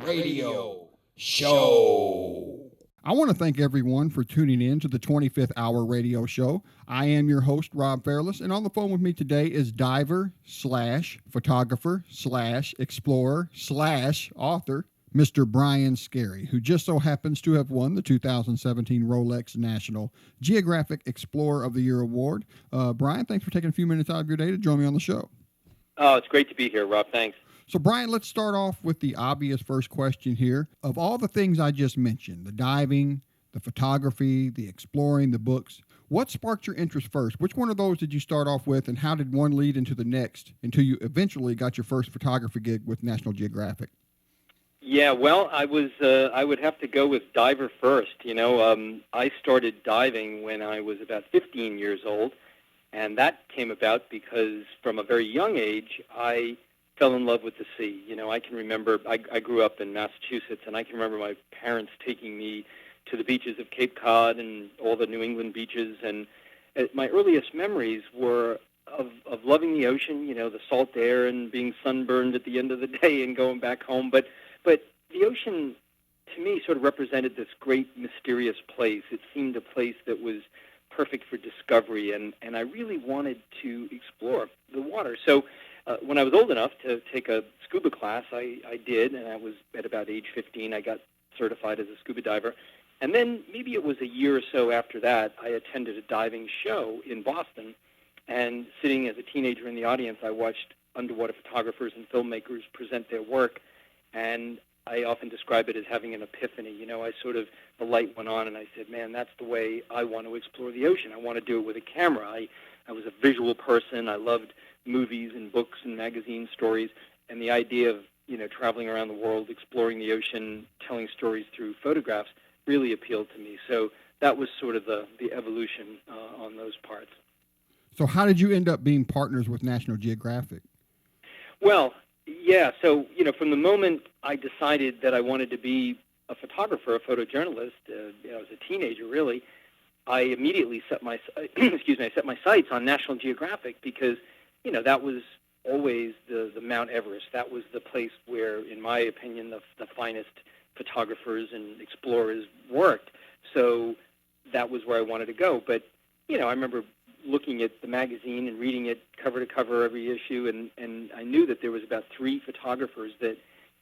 Radio Show. I want to thank everyone for tuning in to the 25th Hour Radio Show. I am your host, Rob Fairless, and on the phone with me today is diver slash photographer slash explorer slash author, Mr. Brian Skerry, who just so happens to have won the 2017 Rolex National Geographic Explorer of the Year Award. Brian, thanks for taking a few minutes out of your day to join me on the show. Oh, it's great to be here, Rob. Thanks. So, Brian, let's start off with the obvious first question here. Of all the things I just mentioned, the diving, the photography, the exploring, the books, what sparked your interest first? Which one of those did you start off with, and how did one lead into the next until you eventually got your first photography gig with National Geographic? Yeah, well, I would have to go with diver first. I started diving when I was about 15 years old, and that came about because from a very young age, I fell in love with the sea. I can remember, I grew up in Massachusetts, and I can remember my parents taking me to the beaches of Cape Cod and all the New England beaches, and my earliest memories were of loving the ocean, the salt air and being sunburned at the end of the day and going back home. But the ocean, to me, sort of represented this great mysterious place. It seemed a place that was perfect for discovery, and I really wanted to explore the water. So when I was old enough to take a scuba class, I did, and I was at about age 15. I got certified as a scuba diver. And then maybe it was a year or so after that, I attended a diving show in Boston, and sitting as a teenager in the audience, I watched underwater photographers and filmmakers present their work, and I often describe it as having an epiphany. The light went on, and I said, man, that's the way I want to explore the ocean. I want to do it with a camera. I was a visual person. I loved movies and books and magazine stories, and the idea of, traveling around the world, exploring the ocean, telling stories through photographs really appealed to me. So that was sort of the evolution on those parts. So how did you end up being partners with National Geographic? Well, yeah, so, from the moment I decided that I wanted to be a photographer, a photojournalist, as a teenager, really, I immediately set my sights on National Geographic because, that was always the Mount Everest. That was the place where, in my opinion, the finest photographers and explorers worked. So that was where I wanted to go. But, I remember looking at the magazine and reading it cover to cover every issue, and I knew that there was about 3 photographers that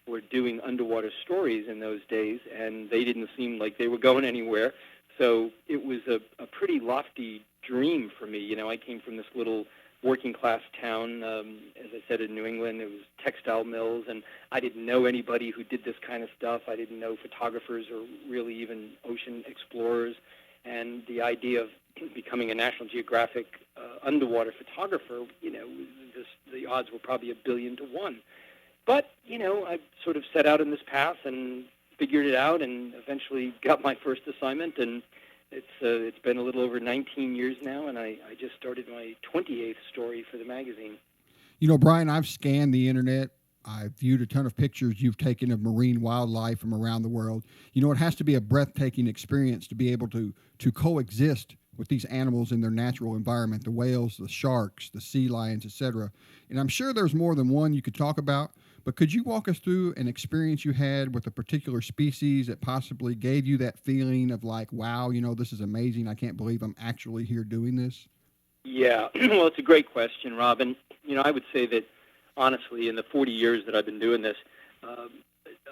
were doing underwater stories in those days, and they didn't seem like they were going anywhere. So it was a pretty lofty dream for me. I came from this little working-class town, as I said, in New England. It was textile mills, and I didn't know anybody who did this kind of stuff. I didn't know photographers or really even ocean explorers. And the idea of becoming a National Geographic underwater photographer, the odds were probably 1 billion to 1. But, I sort of set out in this path and figured it out and eventually got my first assignment, and it's been a little over 19 years now, and I just started my 28th story for the magazine. Brian, I've scanned the internet. I've viewed a ton of pictures you've taken of marine wildlife from around the world. It has to be a breathtaking experience to be able to coexist with these animals in their natural environment, the whales, the sharks, the sea lions, etc. And I'm sure there's more than one you could talk about, but could you walk us through an experience you had with a particular species that possibly gave you that feeling of like, wow, this is amazing. I can't believe I'm actually here doing this? Yeah, well, it's a great question, Robin. I would say that, honestly, in the 40 years that I've been doing this,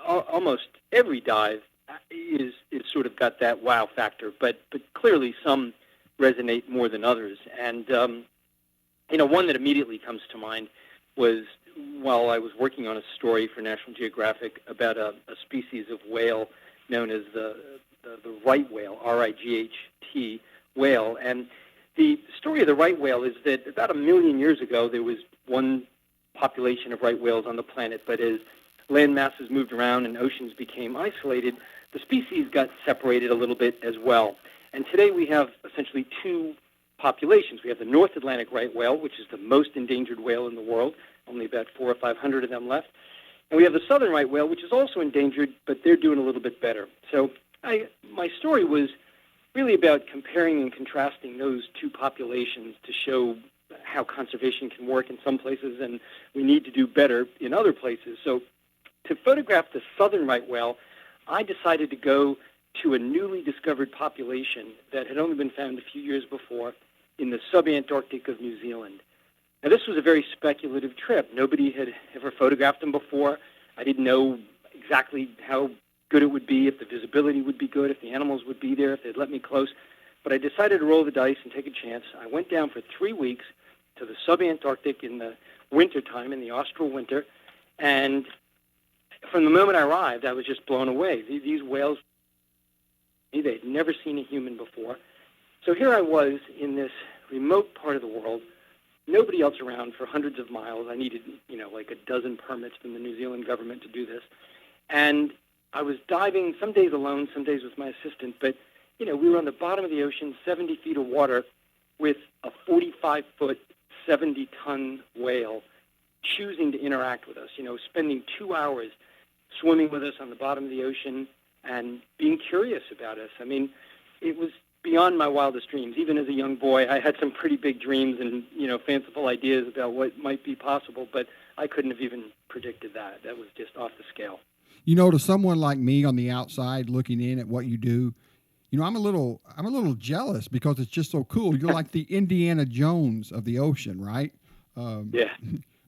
almost every dive is sort of got that wow factor, but clearly some resonate more than others. And, one that immediately comes to mind was while I was working on a story for National Geographic about a species of whale known as the right whale, R-I-G-H-T whale. And the story of the right whale is that about 1 million years ago, there was one population of right whales on the planet, but as land masses moved around and oceans became isolated, the species got separated a little bit as well. And today we have essentially 2 populations. We have the North Atlantic right whale, which is the most endangered whale in the world, only about 400 or 500 of them left. And we have the southern right whale, which is also endangered, but they're doing a little bit better. So my story was really about comparing and contrasting those 2 populations to show how conservation can work in some places, and we need to do better in other places. So to photograph the southern right whale, I decided to go to a newly discovered population that had only been found a few years before in the subantarctic of New Zealand. Now, this was a very speculative trip. Nobody had ever photographed them before. I didn't know exactly how good it would be, if the visibility would be good, if the animals would be there, if they'd let me close. But I decided to roll the dice and take a chance. I went down for 3 weeks to the subantarctic in the wintertime, in the austral winter, and from the moment I arrived, I was just blown away. These whales, they'd never seen a human before. So here I was in this remote part of the world, nobody else around for hundreds of miles. I needed, like a dozen permits from the New Zealand government to do this. And I was diving some days alone, some days with my assistant, but, we were on the bottom of the ocean, 70 feet of water, with a 45-foot, 70-ton whale choosing to interact with us, spending 2 hours swimming with us on the bottom of the ocean and being curious about us. I mean, it was beyond my wildest dreams. Even as a young boy, I had some pretty big dreams and, fanciful ideas about what might be possible, but I couldn't have even predicted that. That was just off the scale. To someone like me on the outside looking in at what you do, I'm a little jealous because it's just so cool. You're like the Indiana Jones of the ocean, right? Yeah.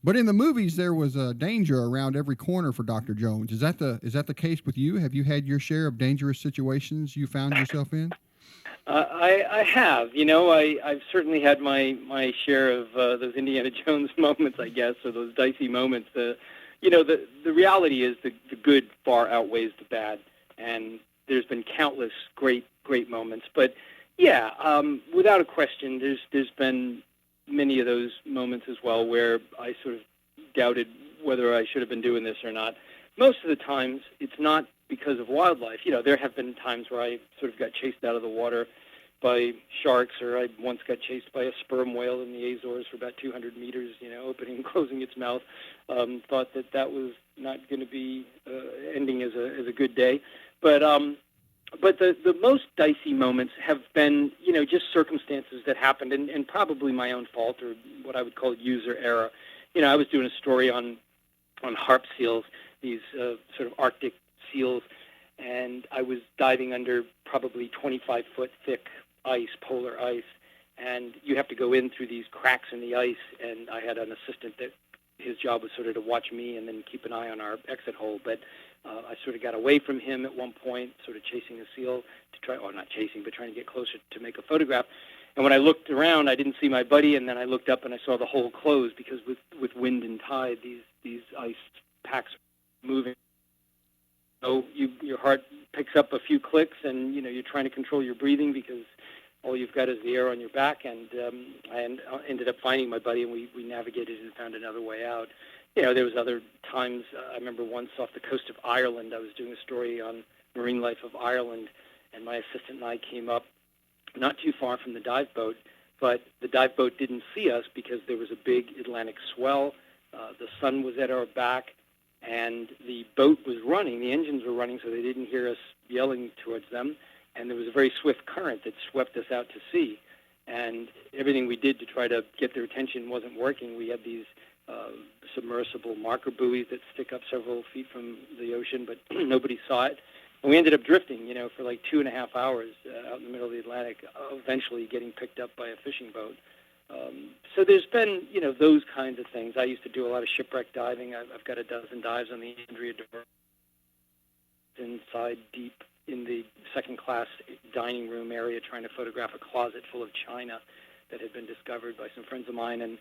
But in the movies, there was a danger around every corner for Dr. Jones. Is that the case with you? Have you had your share of dangerous situations you found yourself in? I have. I've certainly had my share of those Indiana Jones moments, I guess, or those dicey moments. The reality is the good far outweighs the bad, and there's been countless great moments. But yeah, without a question, there's been many of those moments as well where I sort of doubted whether I should have been doing this or not. Most of the times, it's not because of wildlife. There have been times where I sort of got chased out of the water by sharks, or I once got chased by a sperm whale in the Azores for about 200 meters, opening and closing its mouth. Thought that was not going to be ending as a good day. But the most dicey moments have been, just circumstances that happened, and probably my own fault, or what I would call user error. I was doing a story on harp seals, these sort of Arctic seals, and I was diving under probably 25-foot thick ice, polar ice, and you have to go in through these cracks in the ice, and I had an assistant that his job was sort of to watch me and then keep an eye on our exit hole, but I sort of got away from him at one point, sort of chasing a seal to try, or not chasing, but trying to get closer to make a photograph. And when I looked around, I didn't see my buddy, and then I looked up and I saw the hole closed because with wind and tide, these ice packs are moving. So your heart picks up a few clicks, and you're trying to control your breathing because all you've got is the air on your back. And I ended up finding my buddy, and we navigated and found another way out. There was other times. I remember once off the coast of Ireland, I was doing a story on marine life of Ireland, and my assistant and I came up not too far from the dive boat, but the dive boat didn't see us because there was a big Atlantic swell. The sun was at our back, and the boat was running. The engines were running, so they didn't hear us yelling towards them. And there was a very swift current that swept us out to sea. And everything we did to try to get their attention wasn't working. We had these submersible marker buoys that stick up several feet from the ocean, but nobody saw it. And we ended up drifting, for like 2.5 hours out in the middle of the Atlantic, eventually getting picked up by a fishing boat. So there's been, those kinds of things. I used to do a lot of shipwreck diving. I've got a dozen dives on the Andrea Dover inside deep in the second-class dining room area trying to photograph a closet full of china that had been discovered by some friends of mine, and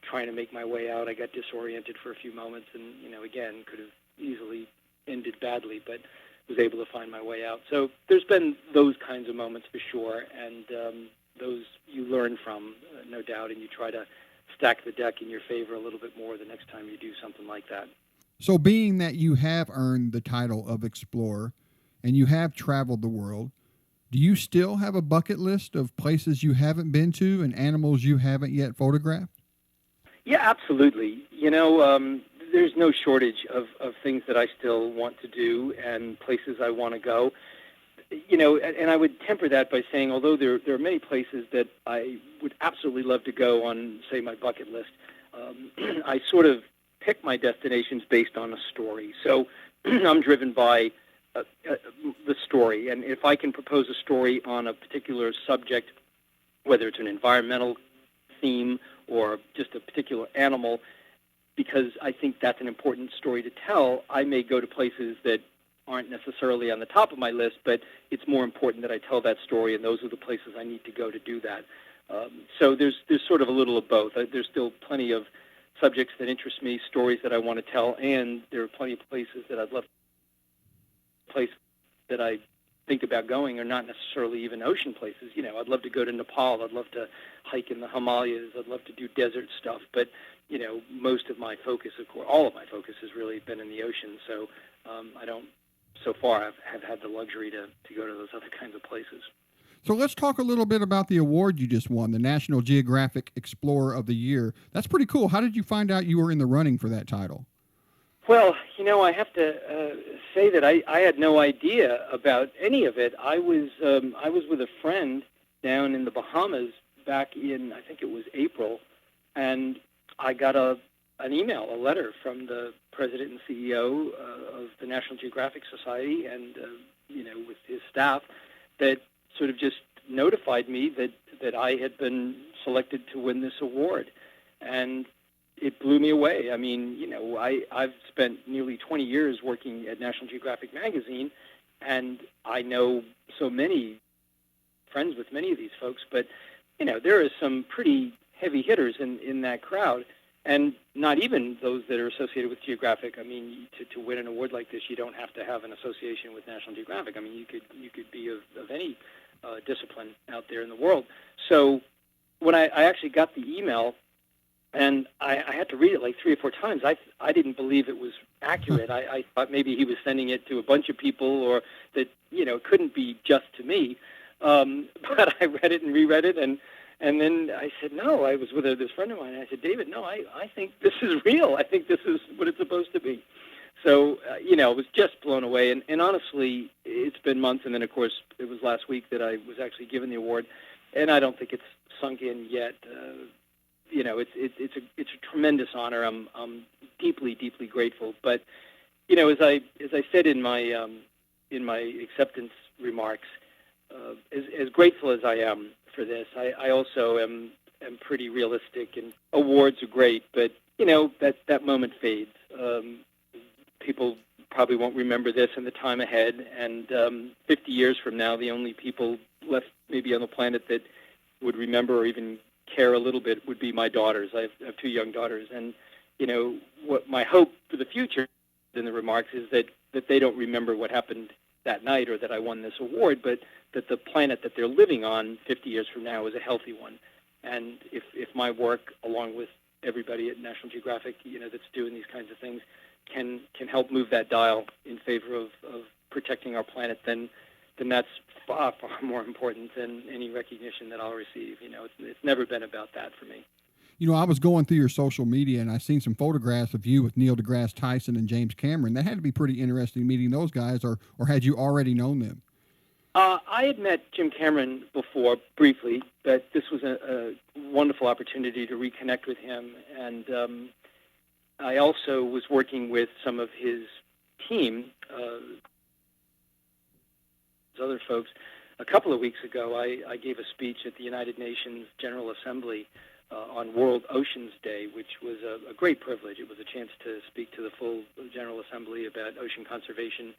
trying to make my way out. I got disoriented for a few moments and, again, could have easily ended badly, but was able to find my way out. So there's been those kinds of moments for sure, and those you learn from, no doubt, and you try to stack the deck in your favor a little bit more the next time you do something like that. So being that you have earned the title of explorer and you have traveled the world, do you still have a bucket list of places you haven't been to and animals you haven't yet photographed? Yeah, absolutely. There's no shortage of things that I still want to do and places I want to go. and I would temper that by saying, although there are many places that I would absolutely love to go on, say, my bucket list, I sort of pick my destinations based on a story. So I'm driven by the story, and if I can propose a story on a particular subject, whether it's an environmental theme or just a particular animal, because I think that's an important story to tell, I may go to places that aren't necessarily on the top of my list, but it's more important that I tell that story, and those are the places I need to go to do that. So there's sort of a little of both. There's still plenty of subjects that interest me, stories that I want to tell, and there are plenty of places that I'd love to place that I think about going are not necessarily even ocean places. I'd love to go to Nepal. I'd love to hike in the Himalayas. I'd love to do desert stuff. But, most of my focus, of course, all of my focus has really been in the ocean. So so far I've had the luxury to go to those other kinds of places. So let's talk a little bit about the award you just won, the National Geographic Explorer of the Year. That's pretty cool. How did you find out you were in the running for that title? Well, I have to say that I had no idea about any of it. I was with a friend down in the Bahamas back in, I think it was April, and I got a letter from the president and CEO of the National Geographic Society and, with his staff that sort of just notified me that I had been selected to win this award. And it blew me away. I mean, I've spent nearly 20 years working at National Geographic Magazine, and I know so many friends with many of these folks, but, there are some pretty heavy hitters in that crowd, and not even those that are associated with Geographic. I mean, to win an award like this, you don't have to have an association with National Geographic. I mean, you could be of any discipline out there in the world. So when I actually got the email, and I had to read it like 3 or 4 times. I didn't believe it was accurate. I thought maybe he was sending it to a bunch of people, or that it couldn't be just to me. But I read it and reread it, and then I said, no. I was with this friend of mine, and I said, David, no, I think this is real. I think this is what it's supposed to be. So I was just blown away. And honestly, it's been months, and then of course it was last week that I was actually given the award, and I don't think it's sunk in yet. It's a tremendous honor. I'm deeply, deeply grateful. But as I said in my acceptance remarks, as grateful as I am for this, I also am pretty realistic. And awards are great, but that moment fades. People probably won't remember this in the time ahead, and 50 years from now, the only people left maybe on the planet that would remember or even care a little bit would be my daughters. I have 2 young daughters, and what my hope for the future in the remarks is that they don't remember what happened that night or that I won this award, but that the planet that they're living on 50 years from now is a healthy one. And if my work, along with everybody at National Geographic, that's doing these kinds of things, can help move that dial in favor of protecting our planet, then that's far, far more important than any recognition that I'll receive. It's never been about that for me. I was going through your social media, and I seen some photographs of you with Neil deGrasse Tyson and James Cameron. That had to be pretty interesting meeting those guys, or had you already known them? I had met Jim Cameron before, briefly, but this was a wonderful opportunity to reconnect with him. And I also was working with some of his team, other folks. A couple of weeks ago, I gave a speech at the United Nations General Assembly on World Oceans Day, which was a great privilege. It was a chance to speak to the full General Assembly about ocean conservation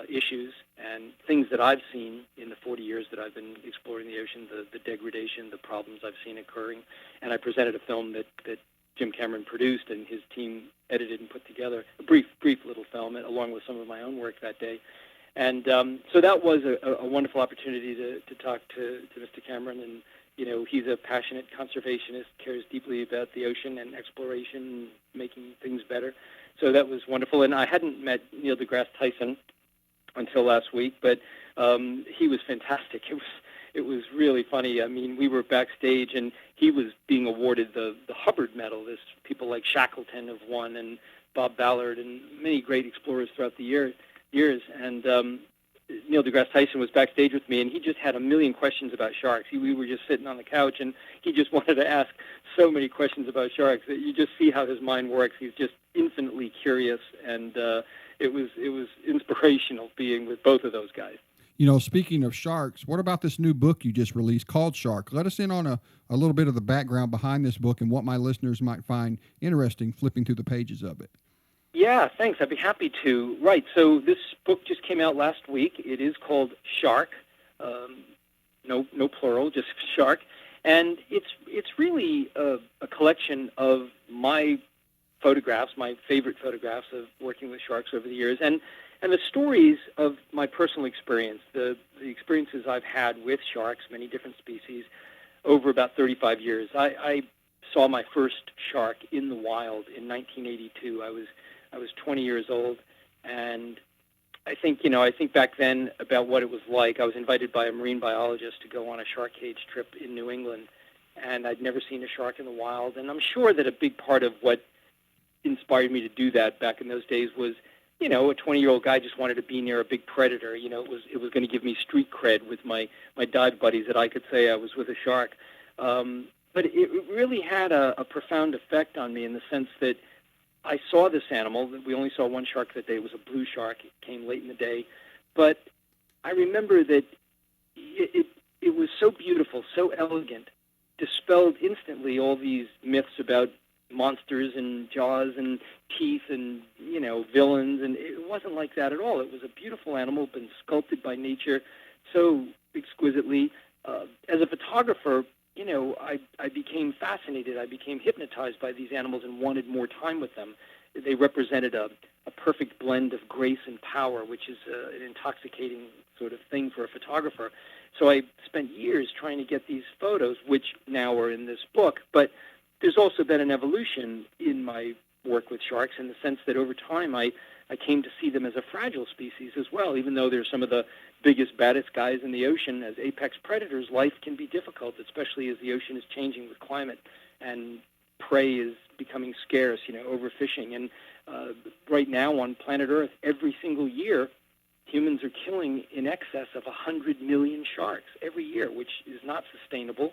issues and things that I've seen in the 40 years that I've been exploring the ocean, the degradation, the problems I've seen occurring. And I presented a film that Jim Cameron produced and his team edited and put together, a brief little film, along with some of my own work that day. And so that was a wonderful opportunity to talk to Mr. Cameron. And, he's a passionate conservationist, cares deeply about the ocean and exploration and making things better. So that was wonderful. And I hadn't met Neil deGrasse Tyson until last week, but he was fantastic. It was really funny. I mean, we were backstage, and he was being awarded the Hubbard Medal. This people like Shackleton have won, and Bob Ballard, and many great explorers throughout the years. And Neil deGrasse Tyson was backstage with me, and he just had a million questions about sharks. We were just sitting on the couch, and he just wanted to ask so many questions about sharks that you just see how his mind works. He's just infinitely curious, and it was inspirational being with both of those guys. Speaking of sharks, what about this new book you just released called Shark? Let us in on a little bit of the background behind this book and what my listeners might find interesting flipping through the pages of it. Yeah, thanks. I'd be happy to. Right, so this book just came out last week. It is called Shark, no plural, just Shark, and it's really a collection of my photographs, my favorite photographs of working with sharks over the years, and the stories of my personal experience, the experiences I've had with sharks, many different species, over about 35 years. I saw my first shark in the wild in 1982. I was 20 years old, and I think back then about what it was like. I was invited by a marine biologist to go on a shark cage trip in New England, and I'd never seen a shark in the wild. And I'm sure that a big part of what inspired me to do that back in those days was, a 20-year-old guy just wanted to be near a big predator. It was going to give me street cred with my dive buddies that I could say I was with a shark. But it really had a profound effect on me in the sense that I saw this animal. We only saw one shark that day. It was a blue shark. It came late in the day. But I remember that it was so beautiful, so elegant, dispelled instantly all these myths about monsters and jaws and teeth and, villains. And it wasn't like that at all. It was a beautiful animal, been sculpted by nature so exquisitely. As a photographer, I became fascinated. I became hypnotized by these animals and wanted more time with them. They represented a perfect blend of grace and power, which is an intoxicating sort of thing for a photographer. So I spent years trying to get these photos, which now are in this book. But there's also been an evolution in my work with sharks in the sense that over time I came to see them as a fragile species as well. Even though they're some of the biggest, baddest guys in the ocean, as apex predators, life can be difficult, especially as the ocean is changing with climate and prey is becoming scarce, overfishing. And right now on planet Earth, every single year, humans are killing in excess of 100 million sharks every year, which is not sustainable.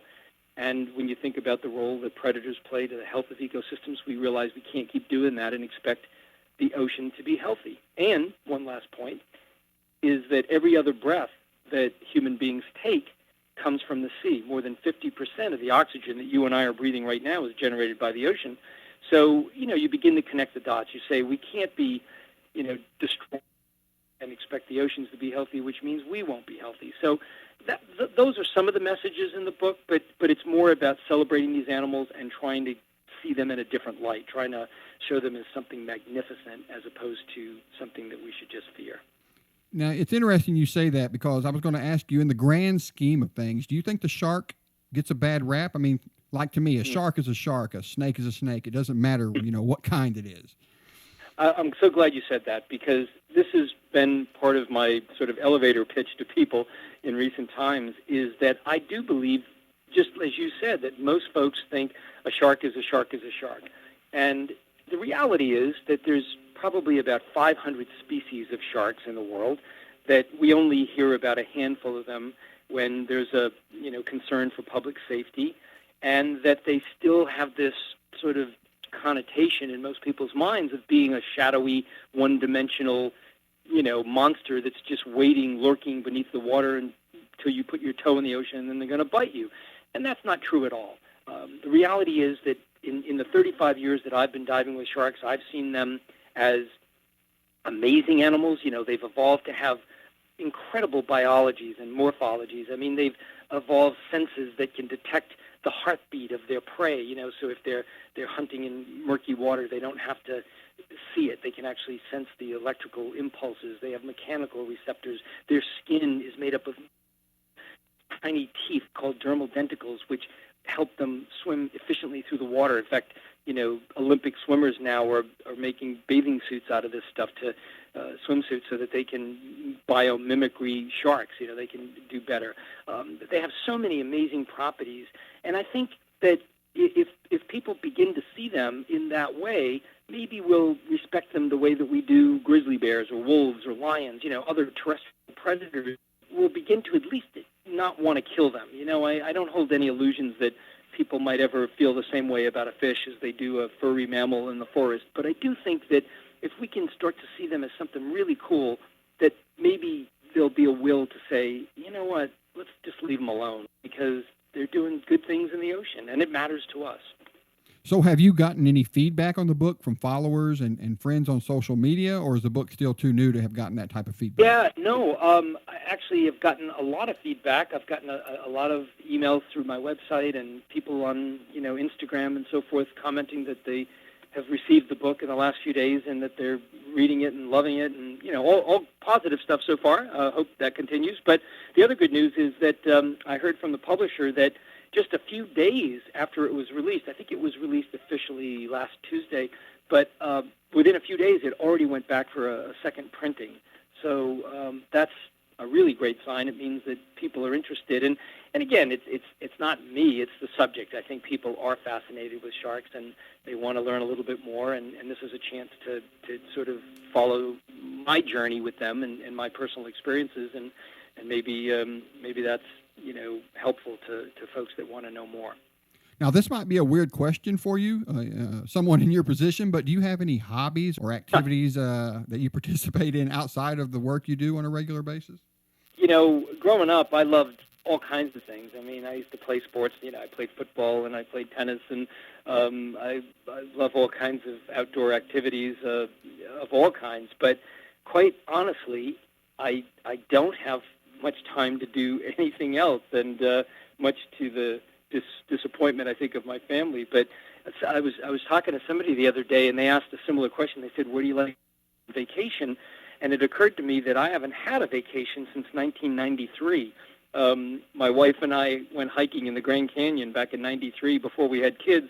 And when you think about the role that predators play to the health of ecosystems, we realize we can't keep doing that and expect the ocean to be healthy. And one last point is that every other breath that human beings take comes from the sea. More than 50% of the oxygen that you and I are breathing right now is generated by the ocean. So, you begin to connect the dots. You say we can't be, destroyed and expect the oceans to be healthy, which means we won't be healthy. So those are some of the messages in the book, but it's more about celebrating these animals and trying to see them in a different light, trying to show them as something magnificent as opposed to something that we should just fear. Now, it's interesting you say that because I was going to ask you, in the grand scheme of things, do you think the shark gets a bad rap? I mean, like to me, a shark is a shark, a snake is a snake. It doesn't matter, what kind it is. I'm so glad you said that because this has been part of my sort of elevator pitch to people in recent times is that I do believe, just as you said, that most folks think a shark is a shark is a shark. And the reality is that there's probably about 500 species of sharks in the world, that we only hear about a handful of them when there's a concern for public safety, and that they still have this sort of connotation in most people's minds of being a shadowy, one-dimensional, monster that's just waiting, lurking beneath the water until you put your toe in the ocean and then they're going to bite you. And that's not true at all. The reality is that in the 35 years that I've been diving with sharks, I've seen them as amazing animals. They've evolved to have incredible biologies and morphologies. I mean, they've evolved senses that can detect the heartbeat of their prey. So if they're hunting in murky water, they don't have to see it. They can actually sense the electrical impulses. They have mechanical receptors. Their skin is made up of tiny teeth called dermal denticles, which help them swim efficiently through the water. In fact, Olympic swimmers now are making bathing suits out of this stuff, to swimsuits, so that they can biomimicry sharks. They can do better. They have so many amazing properties, and I think that if people begin to see them in that way, maybe we'll respect them the way that we do grizzly bears or wolves or lions, other terrestrial predators will begin to at least not want to kill them. I don't hold any illusions that people might ever feel the same way about a fish as they do a furry mammal in the forest. But I do think that if we can start to see them as something really cool, that maybe there'll be a will to say, you know what, let's just leave them alone, because they're doing good things in the ocean, and it matters to us. So have you gotten any feedback on the book from followers and friends on social media, or is the book still too new to have gotten that type of feedback? Yeah, no, I actually have gotten a lot of feedback. I've gotten a lot of emails through my website and people on, Instagram and so forth commenting that they have received the book in the last few days and that they're reading it and loving it, and, all positive stuff so far. Hope that continues. But the other good news is that I heard from the publisher that just a few days after it was released, I think it was released officially last Tuesday, but within a few days it already went back for a second printing. So that's a really great sign. It means that people are interested. And again, it's not me, it's the subject. I think people are fascinated with sharks and they want to learn a little bit more, and this is a chance to sort of follow my journey with them and my personal experiences, and maybe that's helpful to folks that want to know more. Now, this might be a weird question for you, someone in your position, but do you have any hobbies or activities that you participate in outside of the work you do on a regular basis? Growing up, I loved all kinds of things. I mean, I used to play sports. I played football and I played tennis, and I love all kinds of outdoor activities of all kinds. But quite honestly, I don't have much time to do anything else, and much to the disappointment, I think, of my family. But I was talking to somebody the other day, and they asked a similar question. They said, "Where do you like vacation?" And it occurred to me that I haven't had a vacation since 1993. My wife and I went hiking in the Grand Canyon back in '93 before we had kids,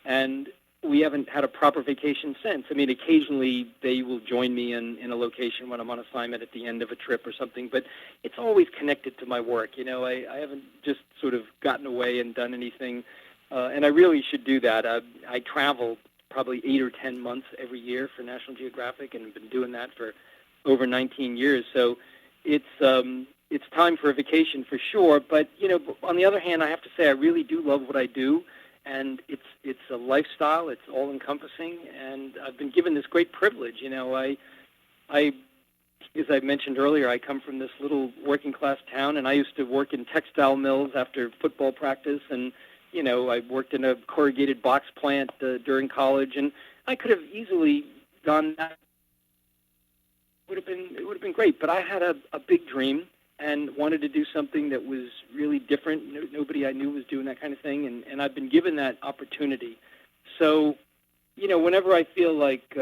and we haven't had a proper vacation since. I mean, occasionally they will join me in a location when I'm on assignment at the end of a trip or something, but it's always connected to my work. I haven't just sort of gotten away and done anything, and I really should do that. I travel probably 8 or 10 months every year for National Geographic, and have been doing that for over 19 years. So it's time for a vacation for sure. But on the other hand, I have to say I really do love what I do. And it's a lifestyle. It's all encompassing, and I've been given this great privilege. I, as I mentioned earlier, I come from this little working class town, and I used to work in textile mills after football practice, and I worked in a corrugated box plant during college, and I could have easily done that. It would have been great, but I had a big dream and wanted to do something that was really different. Nobody I knew was doing that kind of thing, and I've been given that opportunity. So, whenever I feel like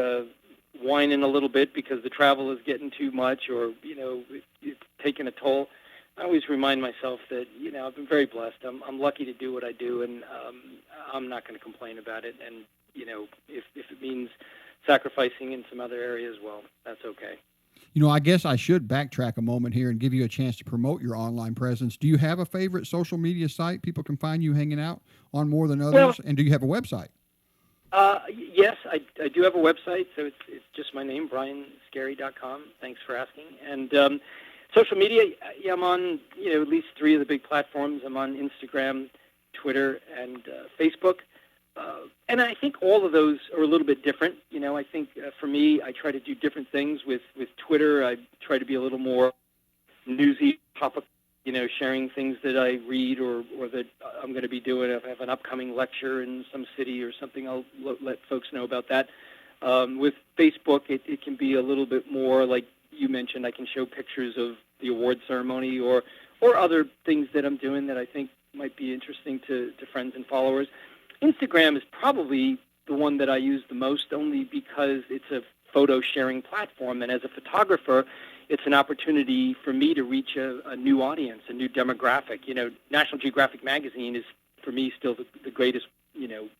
whining a little bit because the travel is getting too much, or, it's taking a toll, I always remind myself that, I've been very blessed. I'm lucky to do what I do, and I'm not going to complain about it. And, if it means sacrificing in some other areas, well, that's okay. I guess I should backtrack a moment here and give you a chance to promote your online presence. Do you have a favorite social media site people can find you hanging out on more than others? Well, and do you have a website? Yes, I do have a website. So it's just my name, brianskerry.com. Thanks for asking. And social media, I'm on at least 3 of the big platforms. I'm on Instagram, Twitter, and Facebook. And I think all of those are a little bit different. I think for me, I try to do different things. With Twitter, I try to be a little more newsy, topic, sharing things that I read or that I'm going to be doing. If I have an upcoming lecture in some city or something, I'll let folks know about that. With Facebook, it can be a little bit more, like you mentioned, I can show pictures of the award ceremony or other things that I'm doing that I think might be interesting to friends and followers. Instagram is probably the one that I use the most, only because it's a photo sharing platform. And as a photographer, it's an opportunity for me to reach a new audience, a new demographic. National Geographic Magazine is, for me, still the greatest,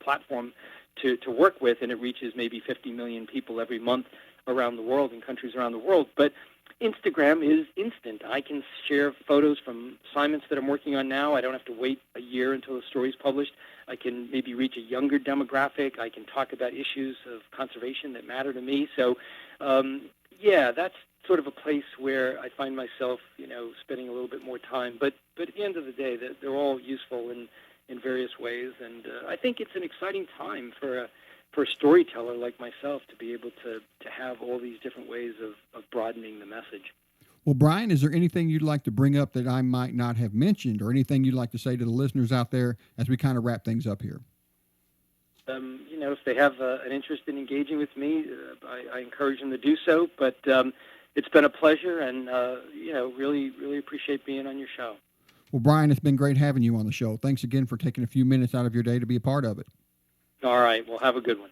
platform to work with, and it reaches maybe 50 million people every month around the world, in countries around the world. But Instagram is instant. I can share photos from assignments that I'm working on now. I don't have to wait a year until the story's published. I can maybe reach a younger demographic. I can talk about issues of conservation that matter to me. So, that's sort of a place where I find myself, spending a little bit more time. But at the end of the day, they're all useful in various ways, and I think it's an exciting time for a storyteller like myself to be able to have all these different ways of broadening the message. Well, Brian, is there anything you'd like to bring up that I might not have mentioned, or anything you'd like to say to the listeners out there as we kind of wrap things up here? If they have an interest in engaging with me, I encourage them to do so. But it's been a pleasure, and really, really appreciate being on your show. Well, Brian, it's been great having you on the show. Thanks again for taking a few minutes out of your day to be a part of it. All right. Well, have a good one.